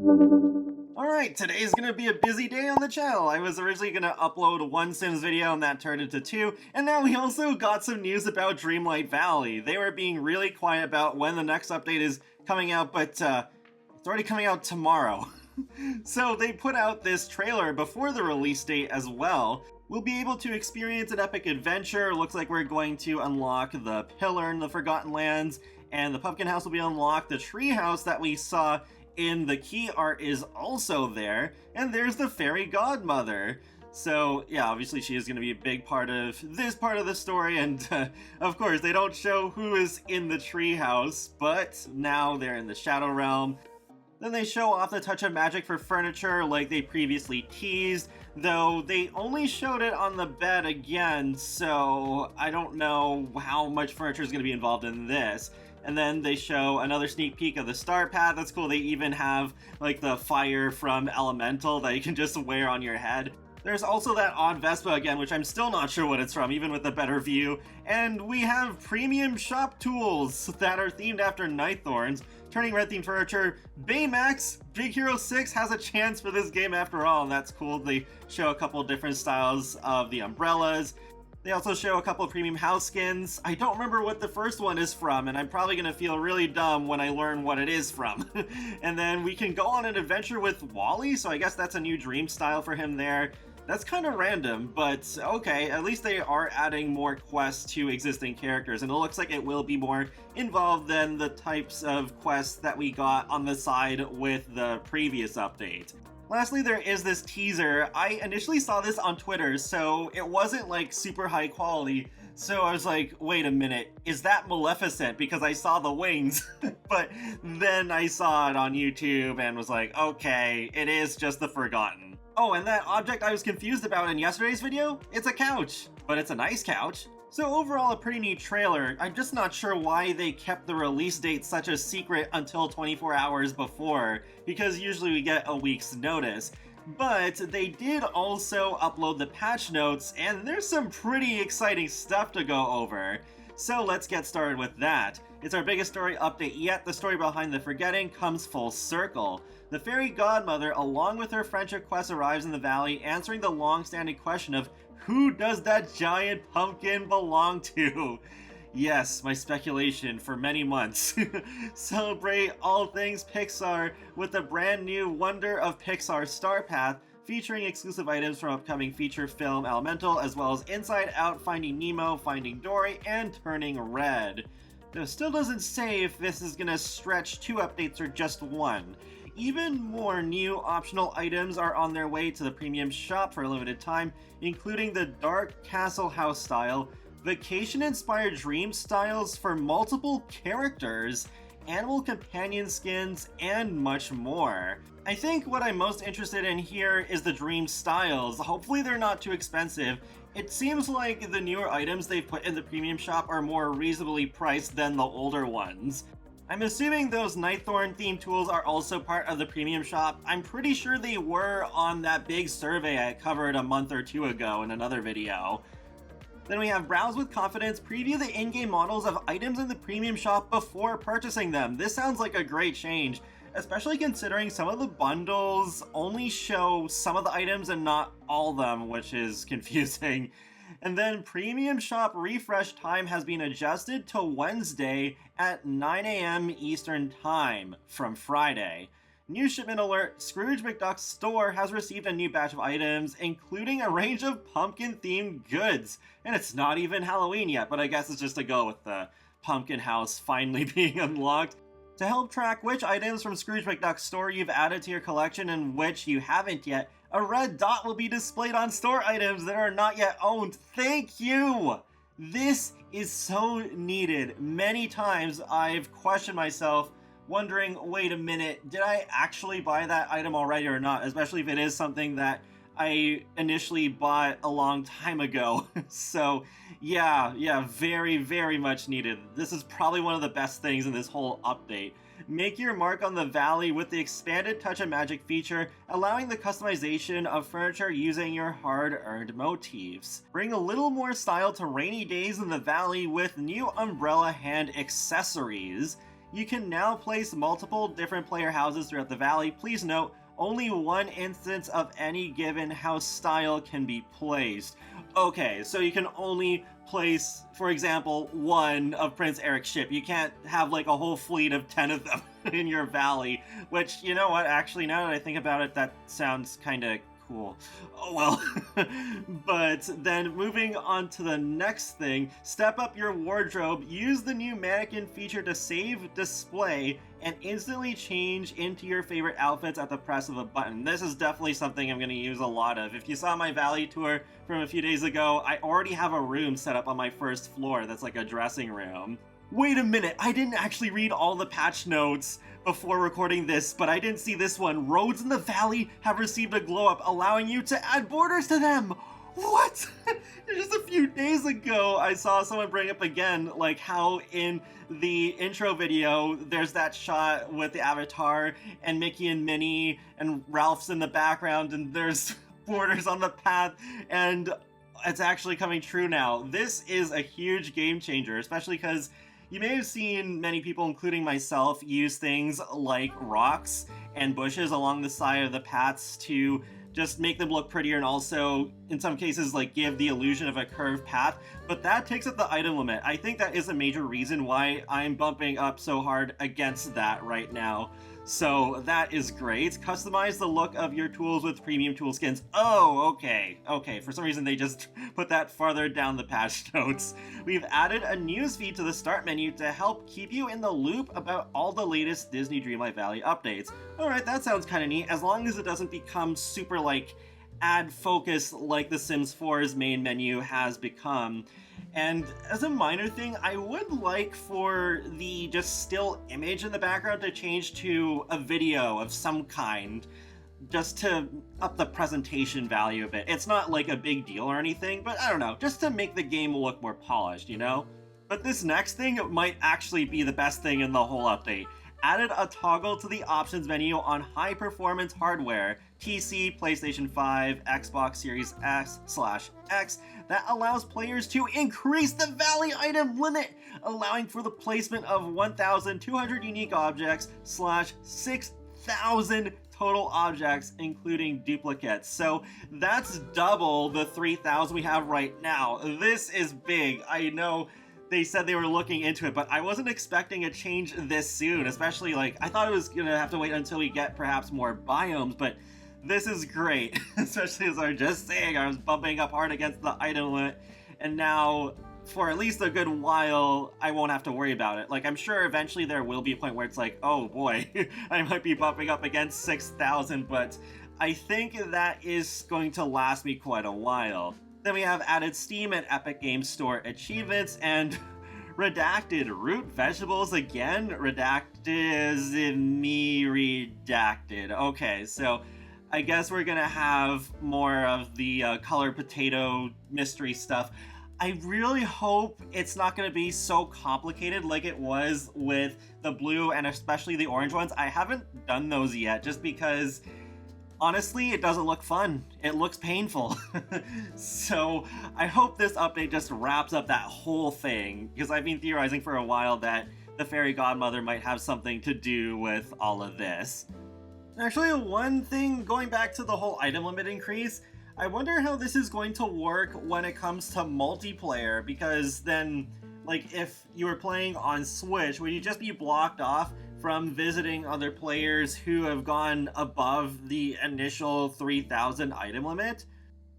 Alright, today's gonna be a busy day on the channel. I was originally gonna upload one Sims video and that turned into two, and now we also got some news about Dreamlight Valley. They were being really quiet about when the next update is coming out, but it's already coming out tomorrow. So they put out this trailer before the release date as well. We'll be able to experience an epic adventure. Looks like we're going to unlock the pillar in the Forgotten Lands, and the pumpkin house will be unlocked. The tree house that we saw in the key art is also there, and there's the fairy godmother. So yeah, obviously she is going to be a big part of this part of the story, and of course they don't show who is in the tree house, but now they're in the Shadow Realm. Then they show off the touch of magic for furniture like they previously teased, though they only showed it on the bed again, so I don't know how much furniture is going to be involved in this. And then they show another sneak peek of the star path. That's cool. They even have like the fire from Elemental that you can just wear on your head. There's also that odd Vespa again, which I'm still not sure what it's from, even with a better view. And we have premium shop tools that are themed after Nightthorns, turning red themed furniture. Baymax, Big Hero 6 has a chance for this game after all, and that's cool. They show a couple different styles of the umbrellas. They also show a couple of premium house skins. I don't remember what the first one is from, and I'm probably going to feel really dumb when I learn what it is from. And then we can go on an adventure with Wally, so I guess that's a new dream style for him there. That's kind of random, but okay, at least they are adding more quests to existing characters, and it looks like it will be more involved than the types of quests that we got on the side with the previous update. Lastly, there is this teaser. I initially saw this on Twitter, so it wasn't like super high quality. So I was like, wait a minute, is that Maleficent? Because I saw the wings. But then I saw it on YouTube and was like, okay, it is just the Forgotten. Oh, and that object I was confused about in yesterday's video? It's a couch, but it's a nice couch. So overall, a pretty neat trailer. I'm just not sure why they kept the release date such a secret until 24 hours before, because usually we get a week's notice. But they did also upload the patch notes, and there's some pretty exciting stuff to go over. So let's get started with that. It's our biggest story update yet. The story behind the forgetting comes full circle. The fairy godmother, along with her friendship quest, arrives in the valley, answering the long-standing question of who does that giant pumpkin belong to? Yes, my speculation for many months. Celebrate all things Pixar with the brand new Wonder of Pixar Star Path, featuring exclusive items from upcoming feature film Elemental, as well as Inside Out, Finding Nemo, Finding Dory, and Turning Red. Though it still doesn't say if this is gonna stretch 2 updates or just 1. Even more new optional items are on their way to the premium shop for a limited time, including the Dark Castle House style, vacation-inspired dream styles for multiple characters, animal companion skins, and much more. I think what I'm most interested in here is the dream styles. Hopefully they're not too expensive. It seems like the newer items they've put in the premium shop are more reasonably priced than the older ones. I'm assuming those Nightthorn themed tools are also part of the premium shop. I'm pretty sure they were on that big survey I covered a month or 2 ago in another video. Then we have Browse with Confidence, preview the in-game models of items in the premium shop before purchasing them. This sounds like a great change, especially considering some of the bundles only show some of the items and not all of them, which is confusing. And then premium shop refresh time has been adjusted to Wednesday at 9 AM Eastern Time from Friday. New shipment alert, Scrooge McDuck's store has received a new batch of items, including a range of pumpkin-themed goods. And it's not even Halloween yet, but I guess it's just to go with the pumpkin house finally being unlocked. To help track which items from Scrooge McDuck's store you've added to your collection and which you haven't yet, a red dot will be displayed on store items that are not yet owned. Thank you! This is so needed. Many times I've questioned myself, wondering, wait a minute, did I actually buy that item already or not? Especially if it is something that I initially bought a long time ago. So yeah, very, very much needed. This is probably one of the best things in this whole update. Make your mark on the valley with the expanded Touch of Magic feature, allowing the customization of furniture using your hard-earned motifs. Bring a little more style to rainy days in the valley with new umbrella hand accessories. You can now place multiple different player houses throughout the valley. Please note, only one instance of any given house style can be placed. Okay, so you can only place, for example, one of Prince Eric's ship. You can't have like a whole fleet of 10 of them in your valley, which, you know what, actually, now that I think about it, that sounds kind of cool. Oh well. But then moving on to the next thing, step up your wardrobe. Use the new mannequin feature to save display and instantly change into your favorite outfits at the press of a button. This is definitely something I'm going to use a lot of. If you saw my valley tour from a few days ago, I already have a room set up on my first floor that's like a dressing room. Wait a minute, I didn't actually read all the patch notes before recording this, but I didn't see this one. Roads in the valley have received a glow up, allowing you to add borders to them. What? Just a few days ago, I saw someone bring up again, like how in the intro video, there's that shot with the avatar and Mickey and Minnie and Ralph's in the background, and there's borders on the path, and it's actually coming true now. This is a huge game changer, especially because you may have seen many people, including myself, use things like rocks and bushes along the side of the paths to just make them look prettier, and also, in some cases, like give the illusion of a curved path, but that takes up the item limit. I think that is a major reason why I'm bumping up so hard against that right now. So that is great. Customize the look of your tools with premium tool skins. Oh, okay. For some reason they just put that farther down the patch notes. We've added a newsfeed to the start menu to help keep you in the loop about all the latest Disney Dreamlight Valley updates. Alright, that sounds kind of neat, as long as it doesn't become super like ad focus like The Sims 4's main menu has become. And as a minor thing, I would like for the just still image in the background to change to a video of some kind, just to up the presentation value a bit. It's not like a big deal or anything, but I don't know, just to make the game look more polished, you know? But this next thing might actually be the best thing in the whole update. Added a toggle to the options menu on high performance hardware, PC, PlayStation 5, Xbox Series S/X, that allows players to increase the valley item limit, allowing for the placement of 1,200 unique objects / 6,000 total objects, including duplicates. So that's double the 3,000 we have right now. This is big. I know they said they were looking into it, but I wasn't expecting a change this soon, especially like, I thought it was gonna have to wait until we get perhaps more biomes, but this is great, especially as I was just saying, I was bumping up hard against the item limit, and now, for at least a good while, I won't have to worry about it. Like, I'm sure eventually there will be a point where it's like, oh boy, I might be bumping up against 6,000, but I think that is going to last me quite a while. Then we have added Steam and Epic Games Store achievements, and redacted root vegetables again. Redacted is me redacted. Okay, so I guess we're gonna have more of the colored potato mystery stuff. I really hope it's not going to be so complicated like it was with the blue and especially the orange ones. I haven't done those yet just because, honestly, it doesn't look fun. It looks painful. So I hope this update just wraps up that whole thing, because I've been theorizing for a while that the fairy godmother might have something to do with all of this. Actually, one thing, going back to the whole item limit increase, I wonder how this is going to work when it comes to multiplayer, because then, like, if you were playing on Switch, would you just be blocked off from visiting other players who have gone above the initial 3,000 item limit?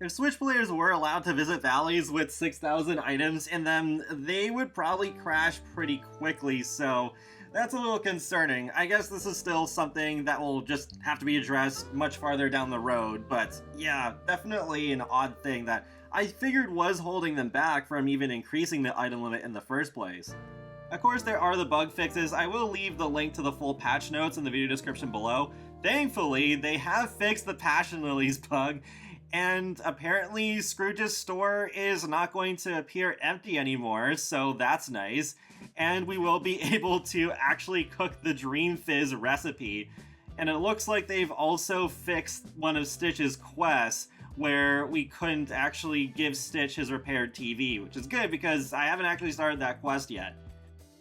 If Switch players were allowed to visit valleys with 6,000 items in them, they would probably crash pretty quickly, so that's a little concerning. I guess this is still something that will just have to be addressed much farther down the road, but yeah, definitely an odd thing that I figured was holding them back from even increasing the item limit in the first place. Of course, there are the bug fixes. I will leave the link to the full patch notes in the video description below. Thankfully, they have fixed the Passion Lilies bug, and apparently Scrooge's store is not going to appear empty anymore, so that's nice. And we will be able to actually cook the Dream Fizz recipe. And it looks like they've also fixed one of Stitch's quests, where we couldn't actually give Stitch his repaired TV, which is good because I haven't actually started that quest yet.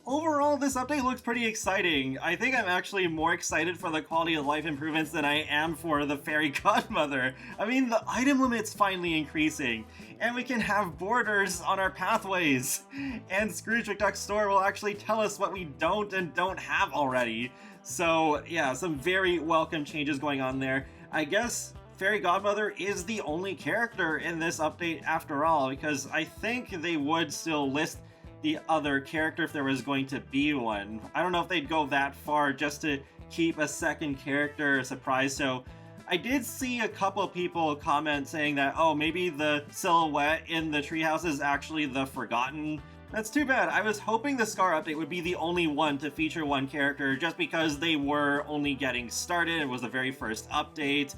Overall, this update looks pretty exciting. I think I'm actually more excited for the quality of life improvements than I am for the fairy godmother. I mean, the item limit's finally increasing, and we can have borders on our pathways. And Scrooge McDuck's store will actually tell us what we don't and don't have already. So yeah, some very welcome changes going on there. I guess Fairy Godmother is the only character in this update after all, because I think they would still list the other character if there was going to be one. I don't know if they'd go that far just to keep a second character a surprise. So I did see a couple of people comment saying that, oh, maybe the silhouette in the treehouse is actually the Forgotten. That's too bad. I was hoping the Scar update would be the only one to feature one character just because they were only getting started. It was the very first update.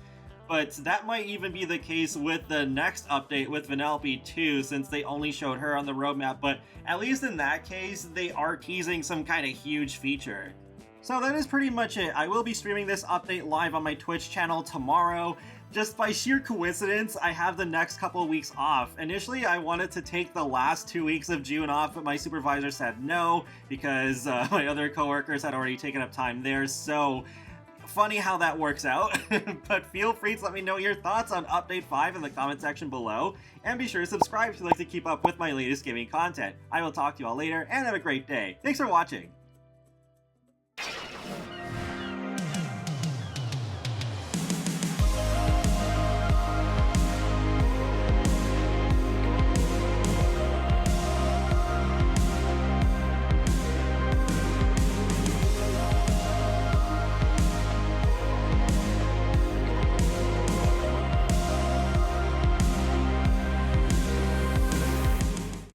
But that might even be the case with the next update with Vanellope too, since they only showed her on the roadmap, but at least in that case, they are teasing some kind of huge feature. So that is pretty much it. I will be streaming this update live on my Twitch channel tomorrow. Just by sheer coincidence, I have the next couple of weeks off. Initially, I wanted to take the last 2 weeks of June off, but my supervisor said no, because my other coworkers had already taken up time there, so funny how that works out. But feel free to let me know your thoughts on Update 5 in the comment section below, and be sure to subscribe if you'd like to keep up with my latest gaming content. I will talk to you all later, and have a great day. Thanks for watching!